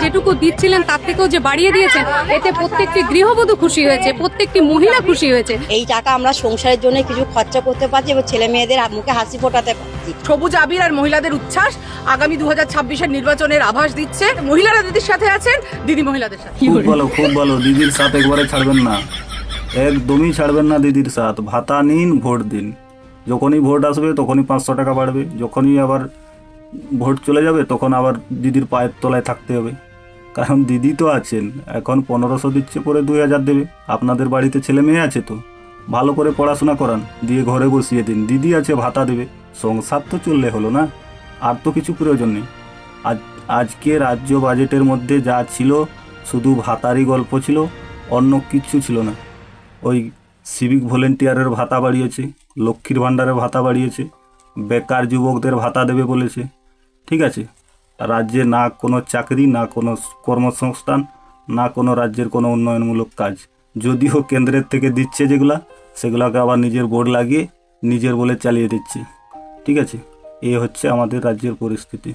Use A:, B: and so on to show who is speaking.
A: যেটুকু দিচ্ছিলেন তার থেকেও যে বাড়িয়ে দিয়েছেন, এতে প্রত্যেকটি গৃহবধূ খুশি হয়েছে, প্রত্যেকটি মহিলা খুশি হয়েছে।
B: এই টাকা আমরা সংসারের জন্য কিছু খরচা করতে পারছি এবং ছেলে মেয়েদের মুখে হাসি ফোটাতে পারছি।
C: সবুজ আবির আর মহিলাদের উচ্ছ্বাস আগামী 2026-এর নির্বাচনের আভাস দিচ্ছে। মহিলারা দিদির সাথে আছেন, দিদি মহিলাদের সাথে।
D: খুব ভালো, খুব ভালো। দিদির সাথ একবারে ছাড়বেন না, একদমই ছাড়বেন না দিদির সাথ। ভাতা নিন, ভোট দিন। যখনই ভোট আসবে তখনই 500 টাকা বাড়বে, যখনই আবার ভোট চলে যাবে তখন আবার দিদির পায়ের তলায় থাকতে হবে। কারণ দিদি তো আছেন, এখন 1500 দিচ্ছে, পরে 2000 দেবে। আপনাদের বাড়িতে ছেলে মেয়ে আছে তো, ভালো করে পড়াশোনা করান, দিয়ে ঘরে বসিয়ে দিন। দিদি আছে, ভাতা দেবে, সংসার তো চললে হলো না, আর তো কিছু প্রয়োজন নেই। আজকে রাজ্য বাজেটের মধ্যে যা ছিল শুধু ভাতারই গল্প ছিল, অন্য কিচ্ছু ছিল না। ওই সিভিক ভলেন্টিয়ারের ভাতা বাড়িয়েছে, লক্ষ্মীর ভাণ্ডারের ভাতা বাড়িয়েছে, বেকার যুবকদের ভাতা দেবে বলেছে। ঠিক আছে, রাজ্যে না কোনো চাকরি, না কোনো কর্মসংস্থান, না কোনো রাজ্যের কোনো উন্নয়নমূলক কাজ। যদিও কেন্দ্রের থেকে দিচ্ছে সেগুলোকে আবার নিজের বোর্ড লাগিয়ে নিজের বলে চালিয়ে দিচ্ছে। ঠিক আছে, এই হচ্ছে আমাদের রাজ্যের পরিস্থিতি।